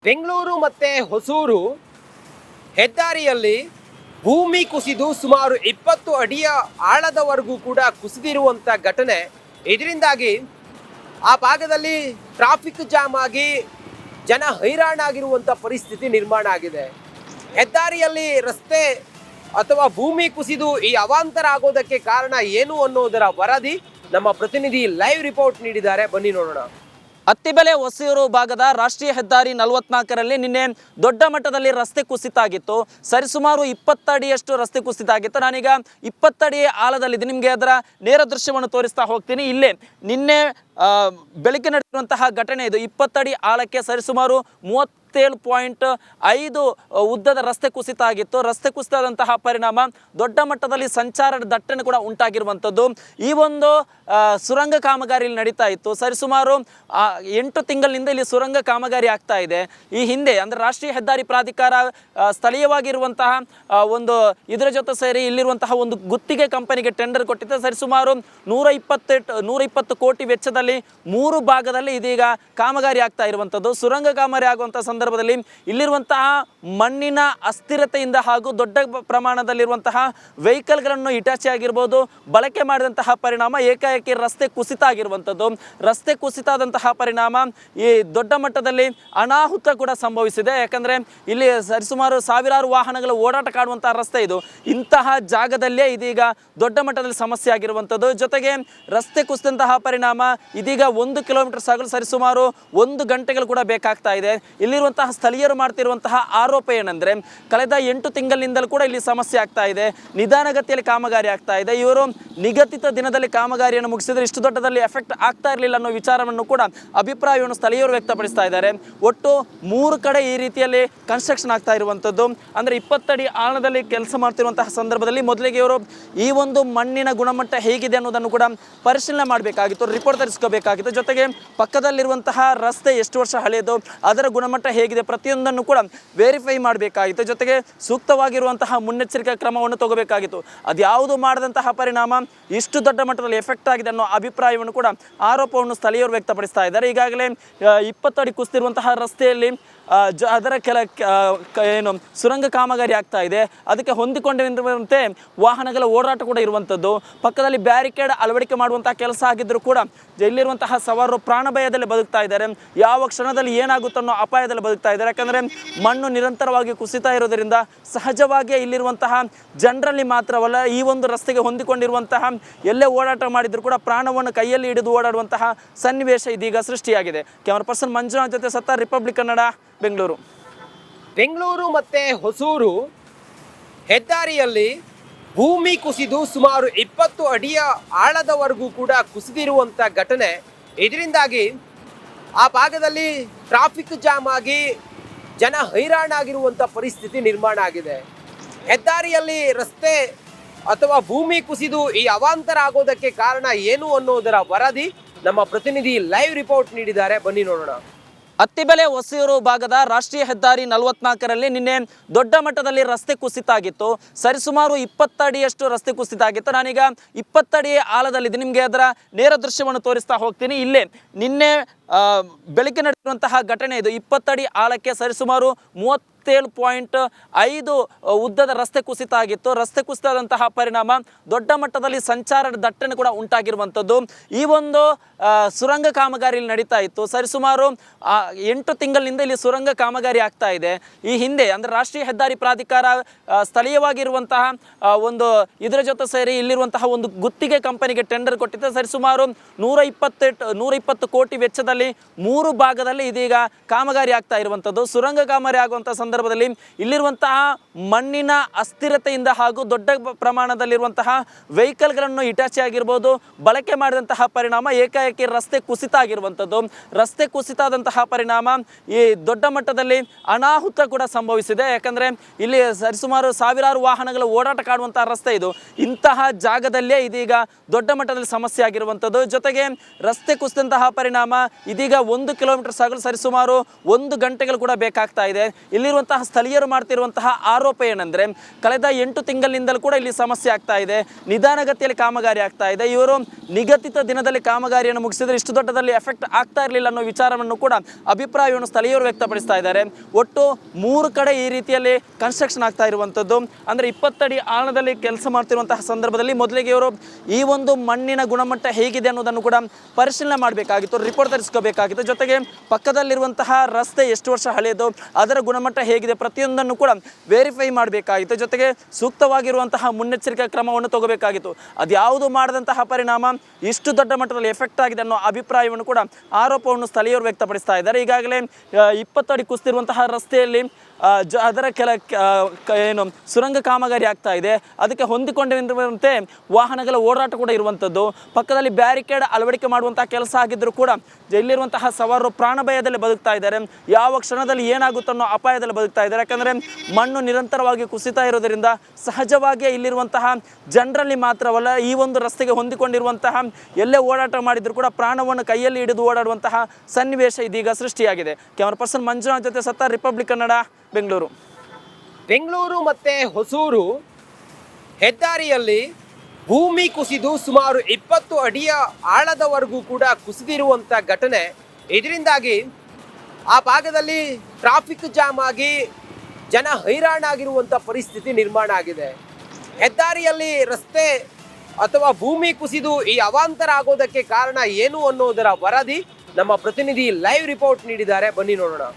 ಬೆಂಗಳೂರು ಮತ್ತೆ ಹೊಸೂರು ಹೆದ್ದಾರಿಯಲ್ಲಿ ಭೂಮಿ ಕುಸಿದು ಸುಮಾರು 20 ಅಡಿಯ ಆಳದವರೆಗೂ ಕೂಡ ಕುಸಿದಿರುವಂತ ಘಟನೆ. ಇದರಿಂದಾಗಿ ಆ ಭಾಗದಲ್ಲಿ ಟ್ರಾಫಿಕ್ ಜಾಮ್ ಆಗಿ ಜನ ಹೈರಾಣಾಗಿರುವಂತ ಪರಿಸ್ಥಿತಿ ನಿರ್ಮಾಣ ಆಗಿದೆ. ಹೆದ್ದಾರಿಯಲ್ಲಿ ರಸ್ತೆ ಅಥವಾ ಭೂಮಿ ಕುಸಿದು ಈ ಅವಾಂತರ ಆಗೋದಕ್ಕೆ ಕಾರಣ ಏನು ಅನ್ನೋದರ ವರದಿ ನಮ್ಮ ಪ್ರತಿನಿಧಿ ಲೈವ್ ರಿಪೋರ್ಟ್ ನೀಡಿದ್ದಾರೆ. ಬನ್ನಿ ನೋಡೋಣ. ಅತ್ತಿಬೆಲೆ ಹೊಸೂರು ಭಾಗದ ರಾಷ್ಟ್ರೀಯ ಹೆದ್ದಾರಿ 44ರಲ್ಲಿ ನಿನ್ನೆ ದೊಡ್ಡ ಮಟ್ಟದಲ್ಲಿ ರಸ್ತೆ ಕುಸಿತ ಆಗಿತ್ತು. ಸರಿಸುಮಾರು 20 ಅಡಿಯಷ್ಟು ರಸ್ತೆ ಕುಸಿತ ಆಗಿತ್ತು. ನಾನೀಗ 20 ಅಡಿ ಆಳದಲ್ಲಿದ್ದು ನಿಮಗೆ ಅದರ ನೇರ ದೃಶ್ಯವನ್ನು ತೋರಿಸ್ತಾ ಹೋಗ್ತೀನಿ. ಇಲ್ಲೇ ನಿನ್ನೆ ಬೆಳಗ್ಗೆ ನಡೆದಿರುವಂತಹ ಘಟನೆ ಇದು. 20 ಅಡಿ ಆಳಕ್ಕೆ ಸರಿಸುಮಾರು 37.5 ಉದ್ದದ ರಸ್ತೆ ಕುಸಿತ ಆಗಿತ್ತು. ರಸ್ತೆ ಕುಸಿತದಂತಹ ಪರಿಣಾಮ ದೊಡ್ಡ ಮಟ್ಟದಲ್ಲಿ ಸಂಚಾರದ ದಟ್ಟಣೆ ಕೂಡ ಉಂಟಾಗಿರುವಂಥದ್ದು. ಈ ಒಂದು ಸುರಂಗ ಕಾಮಗಾರಿ ಇಲ್ಲಿ ನಡೀತಾ ಇತ್ತು. ಸರಿಸುಮಾರು 8 ತಿಂಗಳಿನಿಂದ ಇಲ್ಲಿ ಸುರಂಗ ಕಾಮಗಾರಿ ಆಗ್ತಾ ಇದೆ. ಈ ಹಿಂದೆ ಅಂದರೆ ರಾಷ್ಟ್ರೀಯ ಹೆದ್ದಾರಿ ಪ್ರಾಧಿಕಾರ ಸ್ಥಳೀಯವಾಗಿರುವಂತಹ ಒಂದು ಇದರ ಜೊತೆ ಸೇರಿ ಇಲ್ಲಿರುವಂತಹ ಒಂದು ಗುತ್ತಿಗೆ ಕಂಪನಿಗೆ ಟೆಂಡರ್ ಕೊಟ್ಟಿದೆ. ಸರಿಸುಮಾರು 120 ಕೋಟಿ ವೆಚ್ಚದಲ್ಲಿ 3 ಭಾಗದಲ್ಲಿ ಇದೀಗ ಕಾಮಗಾರಿ ಆಗ್ತಾ ಇರುವಂಥದ್ದು. ಸುರಂಗ ಕಾಮಗಾರಿ ಆಗುವಂತಹ ಸಂದರ್ಭದಲ್ಲಿ ಇಲ್ಲಿರುವಂತಹ ಮಣ್ಣಿನ ಅಸ್ಥಿರತೆಯಿಂದ ಹಾಗೂ ದೊಡ್ಡ ಪ್ರಮಾಣದಲ್ಲಿರುವಂತಹ ವೆಹಿಕಲ್ಗಳನ್ನು ಇಟಾಚಿ ಆಗಿರ್ಬೋದು ಬಳಕೆ ಮಾಡಿದಂತಹ ಪರಿಣಾಮ ಏಕಾಏಕಿ ರಸ್ತೆ ಕುಸಿತ ಆಗಿರುವಂಥದ್ದು. ರಸ್ತೆ ಕುಸಿತ ಆದಂತಹ ಪರಿಣಾಮ ಈ ದೊಡ್ಡ ಮಟ್ಟದಲ್ಲಿ ಅನಾಹುತ ಕೂಡ ಸಂಭವಿಸಿದೆ. ಯಾಕಂದರೆ ಇಲ್ಲಿ ಸರಿಸುಮಾರು ಸಾವಿರಾರು ವಾಹನಗಳು ಓಡಾಟ ಕಾಡುವಂತಹ ರಸ್ತೆ ಇದು. ಇಂತಹ ಜಾಗದಲ್ಲೇ ಇದೀಗ ದೊಡ್ಡ ಮಟ್ಟದಲ್ಲಿ ಸಮಸ್ಯೆ ಆಗಿರುವಂಥದ್ದು. ಜೊತೆಗೆ ರಸ್ತೆ ಕುಸಿದಂತಹ ಪರಿಣಾಮ ಇದೀಗ 1 ಕಿಲೋಮೀಟರ್ ಸಾಗಲು ಸರಿಸುಮಾರು 1 ಗಂಟೆಗಳು ಕೂಡ ಬೇಕಾಗ್ತಾ ಇದೆ. ಇಲ್ಲಿರುವಂತಹ ಸ್ಥಳೀಯರು ಮಾಡ್ತಿರುವಂತಹ ಆರೋಪ ಏನಂದ್ರೆ ಕಳೆದ 8 ತಿಂಗಳಿನಿಂದಲೂ ಕೂಡ ಇಲ್ಲಿ ಸಮಸ್ಯೆ ಆಗ್ತಾ ಇದೆ. ನಿಧಾನಗತಿಯಲ್ಲಿ ಕಾಮಗಾರಿ ಆಗ್ತಾ ಇದೆ. ಇವರು ನಿಗದಿತ ದಿನದಲ್ಲಿ ಕಾಮಗಾರಿಯನ್ನು ಮುಗಿಸಿದ್ರೆ ಇಷ್ಟು ದೊಡ್ಡದಲ್ಲಿ ಎಫೆಕ್ಟ್ ಆಗ್ತಾ ಇರಲಿಲ್ಲ ಅನ್ನೋ ವಿಚಾರವನ್ನು ಕೂಡ ಅಭಿಪ್ರಾಯವನ್ನು ಸ್ಥಳೀಯರು ವ್ಯಕ್ತಪಡಿಸ್ತಾ ಇದ್ದಾರೆ. ಒಟ್ಟು 3 ಕಡೆ ಈ ರೀತಿಯಲ್ಲಿ ಕನ್ಸ್ಟ್ರಕ್ಷನ್ ಆಗ್ತಾ ಇರುವಂಥದ್ದು. ಅಂದರೆ 20 ಅಡಿ ಆಳದಲ್ಲಿ ಕೆಲಸ ಮಾಡ್ತಿರುವಂತಹ ಸಂದರ್ಭದಲ್ಲಿ ಮೊದಲಿಗೆ ಇವರು ಈ ಒಂದು ಮಣ್ಣಿನ ಗುಣಮಟ್ಟ ಹೇಗಿದೆ ಅನ್ನೋದನ್ನು ಕೂಡ ಪರಿಶೀಲನೆ ಮಾಡಬೇಕಾಗಿತ್ತು, ರಿಪೋರ್ಟ್ ತರಿಸ್ಕೋಬೇಕಾಗಿತ್ತು. ಜೊತೆಗೆ ಪಕ್ಕದಲ್ಲಿರುವಂತಹ ರಸ್ತೆ ಎಷ್ಟು ವರ್ಷ ಹಳೆಯದು, ಅದರ ಗುಣಮಟ್ಟ ಹೇಗಿದೆ, ಪ್ರತಿಯೊಂದನ್ನು ಕೂಡ ವೆರಿಫೈ ಮಾಡಬೇಕಾಗಿತ್ತು. ಜೊತೆಗೆ ಸೂಕ್ತವಾಗಿರುವಂತಹ ಮುನ್ನೆಚ್ಚರಿಕೆ ಕ್ರಮವನ್ನು ತಗೋಬೇಕಾಗಿತ್ತು. ಅದ್ಯಾವುದು ಮಾಡದಂತಹ ಪರಿಣಾಮ ಇಷ್ಟು ದೊಡ್ಡ ಮಟ್ಟದಲ್ಲಿ ಎಫೆಕ್ಟ್ ಆಗಿದೆ ಅನ್ನೋ ಅಭಿಪ್ರಾಯವನ್ನು ಕೂಡ ಆರೋಪವನ್ನು ಸ್ಥಳೀಯರು ವ್ಯಕ್ತಪಡಿಸ್ತಾ ಇದ್ದಾರೆ. ಈಗಾಗಲೇ 20 ಅಡಿ ಕುಸಿದಿರುವಂತಹ ರಸ್ತೆಯಲ್ಲಿ ಅದರ ಏನು ಸುರಂಗ ಕಾಮಗಾರಿ ಆಗ್ತಾ ಇದೆ. ಅದಕ್ಕೆ ಹೊಂದಿಕೊಂಡಿರುವಂತೆ ವಾಹನಗಳ ಓಡಾಟ ಕೂಡ ಇರುವಂಥದ್ದು. ಪಕ್ಕದಲ್ಲಿ ಬ್ಯಾರಿಕೇಡ್ ಅಳವಡಿಕೆ ಮಾಡುವಂತಹ ಕೆಲಸ ಆಗಿದ್ದರೂ ಕೂಡ ಇಲ್ಲಿರುವಂತಹ ಸವಾರರು ಪ್ರಾಣ ಭಯದಲ್ಲಿ ಬದುಕ್ತಾ ಇದ್ದಾರೆ. ಯಾವ ಕ್ಷಣದಲ್ಲಿ ಏನಾಗುತ್ತೆ ಅನ್ನೋ ಅಪಾಯದಲ್ಲಿ ಬದುಕ್ತಾ ಇದ್ದಾರೆ. ಯಾಕಂದರೆ ಮಣ್ಣು ನಿರಂತರವಾಗಿ ಕುಸಿತಾ ಇರೋದರಿಂದ ಸಹಜವಾಗಿಯೇ ಇಲ್ಲಿರುವಂತಹ ಜನರಲ್ಲಿ ಮಾತ್ರವಲ್ಲ, ಈ ಒಂದು ರಸ್ತೆಗೆ ಹೊಂದಿಕೊಂಡಿರುವಂತಹ ಎಲ್ಲೇ ಓಡಾಟ ಮಾಡಿದರೂ ಕೂಡ ಪ್ರಾಣವನ್ನು ಕೈಯಲ್ಲಿ ಹಿಡಿದು ಓಡಾಡುವಂತಹ ಸನ್ನಿವೇಶ ಇದೀಗ ಸೃಷ್ಟಿಯಾಗಿದೆ. ಕ್ಯಾಮರಾ ಪರ್ಸನ್ ಮಂಜುನಾಥ್ ಜೊತೆ ಸತ್ತಾರ್, ರಿಪಬ್ಲಿಕ್ ಕನ್ನಡ, ಬೆಂಗಳೂರು. ಬೆಂಗಳೂರು ಮತ್ತೆ ಹೊಸೂರು ಹೆದ್ದಾರಿಯಲ್ಲಿ ಭೂಮಿ ಕುಸಿದು ಸುಮಾರು 20 ಅಡಿಯ ಆಳದವರೆಗೂ ಕೂಡ ಕುಸಿದಿರುವಂತ ಘಟನೆ. ಇದರಿಂದಾಗಿ ಆ ಭಾಗದಲ್ಲಿ ಟ್ರಾಫಿಕ್ ಜಾಮ್ ಆಗಿ ಜನ ಹೈರಾಣಾಗಿರುವಂತ ಪರಿಸ್ಥಿತಿ ನಿರ್ಮಾಣ ಆಗಿದೆ. ಹೆದ್ದಾರಿಯಲ್ಲಿ ರಸ್ತೆ ಅಥವಾ ಭೂಮಿ ಕುಸಿದು ಈ ಅವಾಂತರ ಆಗೋದಕ್ಕೆ ಕಾರಣ ಏನು ಅನ್ನೋದರ ವರದಿ ನಮ್ಮ ಪ್ರತಿನಿಧಿ ಲೈವ್ ರಿಪೋರ್ಟ್ ನೀಡಿದ್ದಾರೆ. ಬನ್ನಿ ನೋಡೋಣ. ಅತ್ತಿಬೆಲೆ ಹೊಸೂರು ಭಾಗದ ರಾಷ್ಟ್ರೀಯ ಹೆದ್ದಾರಿ 44ರಲ್ಲಿ ನಿನ್ನೆ ದೊಡ್ಡ ಮಟ್ಟದಲ್ಲಿ ರಸ್ತೆ ಕುಸಿತ ಆಗಿತ್ತು. ಸರಿಸುಮಾರು 20 ಅಡಿಯಷ್ಟು ರಸ್ತೆ ಕುಸಿತ ಆಗಿತ್ತು. ನಾನೀಗ 20 ಅಡಿ ಆಳದಲ್ಲಿದ್ದು ನಿಮಗೆ ಅದರ ನೇರ ದೃಶ್ಯವನ್ನು ತೋರಿಸ್ತಾ ಹೋಗ್ತೀನಿ. ಇಲ್ಲೇ ನಿನ್ನೆ ಬೆಳಗ್ಗೆ ನಡೆದಿರುವಂತಹ ಘಟನೆ ಇದು. 20 ಅಡಿ ಆಳಕ್ಕೆ ಸರಿಸುಮಾರು 37.5 ಉದ್ದದ ರಸ್ತೆ ಕುಸಿತ ಆಗಿತ್ತು. ರಸ್ತೆ ಕುಸಿತದಂತಹ ಪರಿಣಾಮ ದೊಡ್ಡ ಮಟ್ಟದಲ್ಲಿ ಸಂಚಾರದ ದಟ್ಟಣೆ ಕೂಡ ಉಂಟಾಗಿರುವಂಥದ್ದು. ಈ ಒಂದು ಸುರಂಗ ಕಾಮಗಾರಿ ಇಲ್ಲಿ ನಡೀತಾ ಇತ್ತು. ಸರಿಸುಮಾರು 8 ತಿಂಗಳಿನಿಂದ ಇಲ್ಲಿ ಸುರಂಗ ಕಾಮಗಾರಿ ಆಗ್ತಾ ಇದೆ. ಈ ಹಿಂದೆ ಅಂದರೆ ರಾಷ್ಟ್ರೀಯ ಹೆದ್ದಾರಿ ಪ್ರಾಧಿಕಾರ ಸ್ಥಳೀಯವಾಗಿರುವಂತಹ ಒಂದು ಇದರ ಜೊತೆ ಸೇರಿ ಇಲ್ಲಿರುವಂತಹ ಒಂದು ಗುತ್ತಿಗೆ ಕಂಪನಿಗೆ ಟೆಂಡರ್ ಕೊಟ್ಟಿದೆ. ಸರಿಸುಮಾರು 120 ಕೋಟಿ ವೆಚ್ಚದಲ್ಲಿ 3 ಭಾಗದಲ್ಲಿ ಇದೀಗ ಕಾಮಗಾರಿ ಆಗ್ತಾ ಇರುವಂಥದ್ದು. ಸುರಂಗ ಕಾಮಗಾರಿ ಆಗುವಂತಹ ಸಂದರ್ಭದಲ್ಲಿ ಇಲ್ಲಿರುವಂತಹ ಮಣ್ಣಿನ ಅಸ್ಥಿರತೆಯಿಂದ ಹಾಗೂ ದೊಡ್ಡ ಪ್ರಮಾಣದಲ್ಲಿರುವಂತಹ ವೆಹಿಕಲ್ಗಳನ್ನು ಇಟಾಚಿ ಆಗಿರ್ಬೋದು ಬಳಕೆ ಮಾಡಿದಂತಹ ಪರಿಣಾಮ ಏಕಾಏಕಿ ರಸ್ತೆ ಕುಸಿತ ಆಗಿರುವಂಥದ್ದು. ರಸ್ತೆ ಕುಸಿತ ಆದಂತಹ ಪರಿಣಾಮ ಈ ದೊಡ್ಡ ಮಟ್ಟದಲ್ಲಿ ಅನಾಹುತ ಕೂಡ ಸಂಭವಿಸಿದೆ. ಯಾಕಂದರೆ ಇಲ್ಲಿ ಸರಿಸುಮಾರು ಸಾವಿರಾರು ವಾಹನಗಳು ಓಡಾಟ ಕಾಡುವಂತಹ ರಸ್ತೆ ಇದು. ಇಂತಹ ಜಾಗದಲ್ಲೇ ಇದೀಗ ದೊಡ್ಡ ಮಟ್ಟದಲ್ಲಿ ಸಮಸ್ಯೆ ಆಗಿರುವಂಥದ್ದು. ಜೊತೆಗೆ ರಸ್ತೆ ಕುಸಿದಂತಹ ಪರಿಣಾಮ ಇದೀಗ 1 ಕಿಲೋಮೀಟರ್ ಸಾಗಲು ಸರಿಸುಮಾರು 1 ಗಂಟೆಗಳು ಕೂಡ ಬೇಕಾಗ್ತಾ ಇದೆ. ಇಲ್ಲಿರುವಂತಹ ಸ್ಥಳೀಯರು ಮಾಡ್ತಿರುವಂತಹ ಆರೋಪ ಏನಂದ್ರೆ ಕಳೆದ 8 ತಿಂಗಳಿನಿಂದಲೂ ಕೂಡ ಇಲ್ಲಿ ಸಮಸ್ಯೆ ಆಗ್ತಾ ಇದೆ, ನಿಧಾನಗತಿಯಲ್ಲಿ ಕಾಮಗಾರಿ ಆಗ್ತಾ ಇದೆ. ಇವರು ನಿಗದಿತ ದಿನದಲ್ಲಿ ಕಾಮಗಾರಿಯನ್ನು ಮುಗಿಸಿದ್ರೆ ಇಷ್ಟು ದೊಡ್ಡದಲ್ಲಿ ಎಫೆಕ್ಟ್ ಆಗ್ತಾ ಇರಲಿಲ್ಲ ಅನ್ನೋ ವಿಚಾರವನ್ನು ಕೂಡ ಅಭಿಪ್ರಾಯವನ್ನು ಸ್ಥಳೀಯರು ವ್ಯಕ್ತಪಡಿಸ್ತಾ ಇದ್ದಾರೆ. ಒಟ್ಟು 3 ಕಡೆ ಈ ರೀತಿಯಲ್ಲಿ ಕನ್ಸ್ಟ್ರಕ್ಷನ್ ಆಗ್ತಾ ಇರುವಂಥದ್ದು. ಅಂದರೆ 20 ಅಡಿ ಆಳದಲ್ಲಿ ಕೆಲಸ ಮಾಡ್ತಿರುವಂತಹ ಸಂದರ್ಭದಲ್ಲಿ ಮೊದಲಿಗೆ ಇವರು ಈ ಒಂದು ಮಣ್ಣಿನ ಗುಣಮಟ್ಟ ಹೇಗಿದೆ ಅನ್ನೋದನ್ನು ಕೂಡ ಪರಿಶೀಲನೆ ಮಾಡಬೇಕಾಗಿತ್ತು, ರಿಪೋರ್ಟ್ ತರಿಸ್ಕೋಬೇಕಾಗಿತ್ತು. ಜೊತೆಗೆ ಪಕ್ಕದಲ್ಲಿರುವಂತಹ ರಸ್ತೆ ಎಷ್ಟು ವರ್ಷ ಹಳೆಯದು, ಅದರ ಗುಣಮಟ್ಟ ಹೇಗಿದೆ, ಪ್ರತಿಯೊಂದನ್ನು ಕೂಡ ವೆರಿಫೈ ಮಾಡಬೇಕಾಗಿತ್ತು. ಜೊತೆಗೆ ಸೂಕ್ತವಾಗಿರುವಂತಹ ಮುನ್ನೆಚ್ಚರಿಕೆ ಕ್ರಮವನ್ನು ತಗೋಬೇಕಾಗಿತ್ತು. ಅದ್ಯಾವುದು ಮಾಡದಂತಹ ಪರಿಣಾಮ ಇಷ್ಟು ದೊಡ್ಡ ಮಟ್ಟದಲ್ಲಿ ಎಫೆಕ್ಟ್ ಆಗಿದೆ ಅನ್ನೋ ಅಭಿಪ್ರಾಯವನ್ನು ಕೂಡ ಆರೋಪವನ್ನು ಸ್ಥಳೀಯರು ವ್ಯಕ್ತಪಡಿಸ್ತಾ ಇದ್ದಾರೆ. ಈಗಾಗಲೇ 20 ಅಡಿ ಕುಸಿದಿರುವಂತಹ ರಸ್ತೆಯಲ್ಲಿ ಅದರ ಏನು ಸುರಂಗ ಕಾಮಗಾರಿ ಆಗ್ತಾ ಇದೆ. ಅದಕ್ಕೆ ಹೊಂದಿಕೊಂಡಿರುವಂತೆ ವಾಹನಗಳ ಓಡಾಟ ಕೂಡ ಇರುವಂಥದ್ದು. ಪಕ್ಕದಲ್ಲಿ ಬ್ಯಾರಿಕೇಡ್ ಅಳವಡಿಕೆ ಮಾಡುವಂತಹ ಕೆಲಸ ಆಗಿದ್ದರೂ ಕೂಡ ಇಲ್ಲಿರುವಂತಹ ಸವಾರರು ಪ್ರಾಣ ಭಯದಲ್ಲಿ ಬದುಕ್ತಾ ಇದ್ದಾರೆ. ಯಾವ ಕ್ಷಣದಲ್ಲಿ ಏನಾಗುತ್ತೋ ಅನ್ನೋ ಅಪಾಯದಲ್ಲಿ ಬದುಕ್ತಾ ಇದ್ದಾರೆ. ಯಾಕಂದರೆ ಮಣ್ಣು ನಿರಂತರವಾಗಿ ಕುಸಿತಾ ಇರೋದರಿಂದ ಸಹಜವಾಗಿಯೇ ಇಲ್ಲಿರುವಂತಹ ಜನರಲ್ಲಿ ಮಾತ್ರವಲ್ಲ, ಈ ಒಂದು ರಸ್ತೆಗೆ ಹೊಂದಿಕೊಂಡಿರುವಂತಹ ಎಲ್ಲೇ ಓಡಾಟ ಮಾಡಿದ್ರು ಕೂಡ ಪ್ರಾಣವನ್ನು ಕೈಯಲ್ಲಿ ಹಿಡಿದು ಓಡಾಡುವಂತಹ ಸನ್ನಿವೇಶ ಇದೀಗ ಸೃಷ್ಟಿಯಾಗಿದೆ. ಕ್ಯಾಮರಾ ಪರ್ಸನ್ ಮಂಜುನಾಥ್ ಜೊತೆ ಸತ್ತಾರ್, ರಿಪಬ್ಲಿಕ್ ಕನ್ನಡ, ಬೆಂಗಳೂರು ಮತ್ತೆ ಹೊಸೂರು ಹೆದ್ದಾರಿಯಲ್ಲಿ ಭೂಮಿ ಕುಸಿದು ಸುಮಾರು 20 ಅಡಿಯ ಆಳದವರೆಗೂ ಕೂಡ ಕುಸಿದಿರುವಂಥ ಘಟನೆ. ಇದರಿಂದಾಗಿ ಆ ಭಾಗದಲ್ಲಿ ಟ್ರಾಫಿಕ್ ಜಾಮ್ ಆಗಿ ಜನ ಹೈರಾಣಾಗಿರುವಂಥ ಪರಿಸ್ಥಿತಿ ನಿರ್ಮಾಣ ಆಗಿದೆ. ಹೆದ್ದಾರಿಯಲ್ಲಿ ರಸ್ತೆ ಅಥವಾ ಭೂಮಿ ಕುಸಿದು ಈ ಅವಾಂತರ ಆಗೋದಕ್ಕೆ ಕಾರಣ ಏನು ಅನ್ನೋದರ ವರದಿ ನಮ್ಮ ಪ್ರತಿನಿಧಿ ಲೈವ್ ರಿಪೋರ್ಟ್ ನೀಡಿದ್ದಾರೆ. ಬನ್ನಿ ನೋಡೋಣ.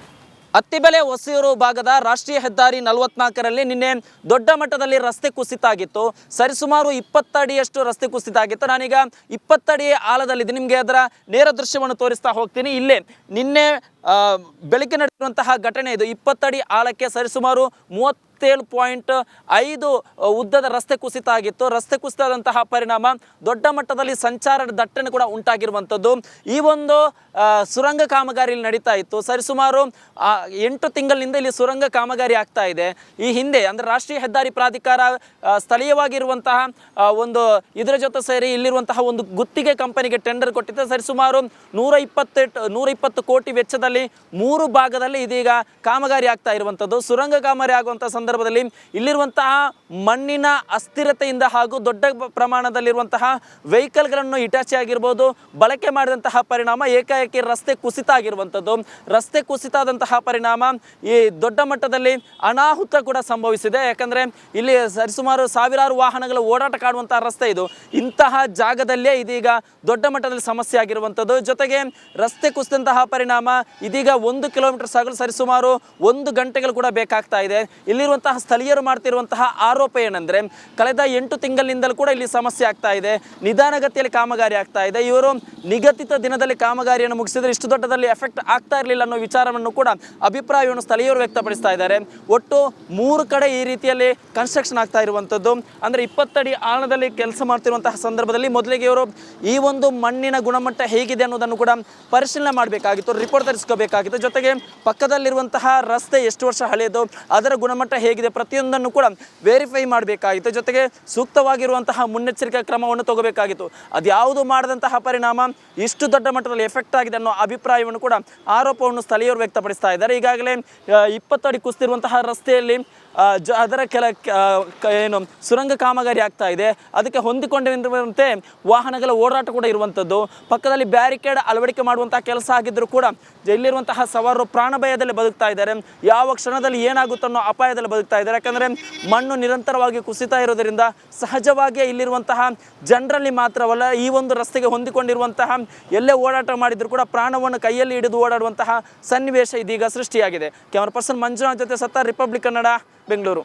ಅತ್ತಿಬೆಲೆ ಹೊಸೂರು ಭಾಗದ ರಾಷ್ಟ್ರೀಯ ಹೆದ್ದಾರಿ 44ರಲ್ಲಿ ನಿನ್ನೆ ದೊಡ್ಡ ಮಟ್ಟದಲ್ಲಿ ರಸ್ತೆ ಕುಸಿತ ಆಗಿತ್ತು. ಸರಿಸುಮಾರು 20 ಅಡಿಯಷ್ಟು ರಸ್ತೆ ಕುಸಿತ ಆಗಿತ್ತು. ನಾನೀಗ 20 ಅಡಿ ಆಳದಲ್ಲಿದೆ, ನಿಮಗೆ ಅದರ ನೇರ ದೃಶ್ಯವನ್ನು ತೋರಿಸ್ತಾ ಹೋಗ್ತೀನಿ. ಇಲ್ಲೇ ನಿನ್ನೆ ಬೆಳಗ್ಗೆ ನಡೆದಿರುವಂತಹ ಘಟನೆ ಇದು. 20 ಅಡಿ ಆಳಕ್ಕೆ ಸರಿಸುಮಾರು 37.5 ಉದ್ದದ ರಸ್ತೆ ಕುಸಿತ ಆಗಿತ್ತು. ರಸ್ತೆ ಕುಸಿತದಂತಹ ಪರಿಣಾಮ ದೊಡ್ಡ ಮಟ್ಟದಲ್ಲಿ ಸಂಚಾರದ ದಟ್ಟಣೆ ಕೂಡ ಉಂಟಾಗಿರುವಂಥದ್ದು. ಈ ಒಂದು ಸುರಂಗ ಕಾಮಗಾರಿಯಲ್ಲಿ ನಡೀತಾ ಇತ್ತು. ಸರಿಸುಮಾರು 8 ತಿಂಗಳಿನಿಂದ ಇಲ್ಲಿ ಸುರಂಗ ಕಾಮಗಾರಿ ಆಗ್ತಾ ಇದೆ. ಈ ಹಿಂದೆ ಅಂದರೆ ರಾಷ್ಟ್ರೀಯ ಹೆದ್ದಾರಿ ಪ್ರಾಧಿಕಾರ ಸ್ಥಳೀಯವಾಗಿರುವಂತಹ ಒಂದು ಇದರ ಜೊತೆ ಸೇರಿ ಇಲ್ಲಿರುವಂತಹ ಒಂದು ಗುತ್ತಿಗೆ ಕಂಪನಿಗೆ ಟೆಂಡರ್ ಕೊಟ್ಟಿತ್ತು. ಸರಿಸುಮಾರು 120 ಕೋಟಿ ವೆಚ್ಚದಲ್ಲಿ 3 ಭಾಗದಲ್ಲಿ ಇದೀಗ ಕಾಮಗಾರಿ ಆಗ್ತಾ ಇರುವಂಥದ್ದು. ಸುರಂಗ ಕಾಮಗಾರಿ ಆಗುವಂಥ ಸಂದರ್ಭದಲ್ಲಿ ಇಲ್ಲಿರುವಂತಹ ಮಣ್ಣಿನ ಅಸ್ಥಿರತೆಯಿಂದ ಹಾಗೂ ದೊಡ್ಡ ಪ್ರಮಾಣದಲ್ಲಿರುವಂತಹ ವೆಹಿಕಲ್ಗಳನ್ನು ಇಟಾಚಿ ಆಗಿರ್ಬೋದು ಬಳಕೆ ಮಾಡಿದಂತಹ ಪರಿಣಾಮ ಏಕಾಏಕಿ ರಸ್ತೆ ಕುಸಿತ ಆಗಿರುವಂಥದ್ದು. ರಸ್ತೆ ಕುಸಿತ ಆದಂತಹ ಪರಿಣಾಮ ಈ ದೊಡ್ಡ ಮಟ್ಟದಲ್ಲಿ ಅನಾಹುತ ಕೂಡ ಸಂಭವಿಸಿದೆ. ಯಾಕಂದರೆ ಇಲ್ಲಿ ಸರಿಸುಮಾರು ಸಾವಿರಾರು ವಾಹನಗಳು ಓಡಾಟ ಕಾಡುವಂತಹ ರಸ್ತೆ ಇದು. ಇಂತಹ ಜಾಗದಲ್ಲೇ ಇದೀಗ ದೊಡ್ಡ ಮಟ್ಟದಲ್ಲಿ ಸಮಸ್ಯೆ ಆಗಿರುವಂಥದ್ದು. ಜೊತೆಗೆ ರಸ್ತೆ ಕುಸಿದಂತಹ ಪರಿಣಾಮ ಇದೀಗ 1 ಕಿಲೋಮೀಟರ್ ಸಾಗಲು ಸರಿಸುಮಾರು 1 ಗಂಟೆಗಳು ಕೂಡ ಬೇಕಾಗ್ತಾ ಇದೆ. ಇಲ್ಲಿರುವಂತಹ ಸ್ಥಳೀಯರು ಮಾಡ್ತಿರುವಂತಹ ಆರೋಪ ಏನಂದ್ರೆ ಕಳೆದ 8 ತಿಂಗಳಿನಿಂದಲೂ ಕೂಡ ಇಲ್ಲಿ ಸಮಸ್ಯೆ ಆಗ್ತಾ ಇದೆ, ನಿಧಾನಗತಿಯಲ್ಲಿ ಕಾಮಗಾರಿ ಆಗ್ತಾ ಇದೆ. ಇವರು ನಿಗದಿತ ದಿನದಲ್ಲಿ ಕಾಮಗಾರಿಯನ್ನು ಮುಗಿಸಿದ್ರೆ ಇಷ್ಟು ದೊಡ್ಡದಲ್ಲಿ ಎಫೆಕ್ಟ್ ಆಗ್ತಾ ಇರಲಿಲ್ಲ ಅನ್ನೋ ವಿಚಾರವನ್ನು ಕೂಡ ಅಭಿಪ್ರಾಯವನ್ನು ಸ್ಥಳೀಯರು ವ್ಯಕ್ತಪಡಿಸ್ತಾ ಇದ್ದಾರೆ. ಒಟ್ಟು 3 ಕಡೆ ಈ ರೀತಿಯಲ್ಲಿ ಕನ್ಸ್ಟ್ರಕ್ಷನ್ ಆಗ್ತಾ ಇರುವಂಥದ್ದು. ಅಂದರೆ 20 ಅಡಿ ಆಳದಲ್ಲಿ ಕೆಲಸ ಮಾಡ್ತಿರುವಂತಹ ಸಂದರ್ಭದಲ್ಲಿ ಮೊದಲಿಗೆ ಇವರು ಈ ಒಂದು ಮಣ್ಣಿನ ಗುಣಮಟ್ಟ ಹೇಗಿದೆ ಅನ್ನೋದನ್ನು ಕೂಡ ಪರಿಶೀಲನೆ ಮಾಡಬೇಕಾಗಿತ್ತು, ರಿಪೋರ್ಟ್ ತರಿಸ್ಕೋಬೇಕಾಗಿತ್ತು. ಜೊತೆಗೆ ಪಕ್ಕದಲ್ಲಿರುವಂತಹ ರಸ್ತೆ ಎಷ್ಟು ವರ್ಷ ಹಳೆಯದು, ಅದರ ಗುಣಮಟ್ಟ ಹೇಗಿದೆ, ಪ್ರತಿಯೊಂದನ್ನು ಕೂಡ ವೆರಿಫೈ ಮಾಡಬೇಕಾಗಿತ್ತು. ಜೊತೆಗೆ ಸೂಕ್ತವಾಗಿರುವಂತಹ ಮುನ್ನೆಚ್ಚರಿಕೆ ಕ್ರಮವನ್ನು ತಗೋಬೇಕಾಗಿತ್ತು. ಅದ್ಯಾವುದು ಮಾಡದಂತಹ ಪರಿಣಾಮ ಇಷ್ಟು ದೊಡ್ಡ ಮಟ್ಟದಲ್ಲಿ ಎಫೆಕ್ಟ್ ಆಗಿದೆ ಅನ್ನೋ ಅಭಿಪ್ರಾಯವನ್ನು ಕೂಡ ಆರೋಪವನ್ನು ಸ್ಥಳೀಯರು ವ್ಯಕ್ತಪಡಿಸ್ತಾ ಇದ್ದಾರೆ. ಈಗಾಗಲೇ 20 ಅಡಿ ಕುಸಿದಿರುವಂತಹ ರಸ್ತೆಯಲ್ಲಿ ಅದರ ಏನು ಸುರಂಗ ಕಾಮಗಾರಿ ಆಗ್ತಾ ಇದೆ. ಅದಕ್ಕೆ ಹೊಂದಿಕೊಂಡಿರುವಂತೆ ವಾಹನಗಳ ಓಡಾಟ ಕೂಡ ಇರುವಂಥದ್ದು. ಪಕ್ಕದಲ್ಲಿ ಬ್ಯಾರಿಕೇಡ್ ಅಳವಡಿಕೆ ಮಾಡುವಂತಹ ಕೆಲಸ ಆಗಿದ್ದರೂ ಕೂಡ ಇಲ್ಲಿರುವಂತಹ ಸವಾರರು ಪ್ರಾಣ ಭಯದಲ್ಲಿ ಬದುಕ್ತಾ ಇದ್ದಾರೆ. ಯಾವ ಕ್ಷಣದಲ್ಲಿ ಏನಾಗುತ್ತೋ ಅನ್ನೋ ಅಪಾಯದಲ್ಲಿ ಬದುಕ್ತಾ ಇದ್ದಾರೆ. ಯಾಕಂದರೆ ಮಣ್ಣು ನಿರಂತರವಾಗಿ ಕುಸಿತಾ ಇರೋದರಿಂದ ಸಹಜವಾಗಿಯೇ ಇಲ್ಲಿರುವಂತಹ ಜನರಲ್ಲಿ ಮಾತ್ರವಲ್ಲ, ಈ ಒಂದು ರಸ್ತೆಗೆ ಹೊಂದಿಕೊಂಡಿರುವಂತಹ ಎಲ್ಲೇ ಓಡಾಟ ಮಾಡಿದ್ರು ಕೂಡ ಪ್ರಾಣವನ್ನು ಕೈಯಲ್ಲಿ ಹಿಡಿದು ಓಡಾಡುವಂತಹ ಸನ್ನಿವೇಶ ಇದೀಗ ಸೃಷ್ಟಿಯಾಗಿದೆ. ಕ್ಯಾಮರಾ ಪರ್ಸನ್ ಮಂಜುನಾಥ್ ಜೊತೆ ಸತ್ತಾರ್, ರಿಪಬ್ಲಿಕ್ ಕನ್ನಡ, ಬೆಂಗಳೂರು.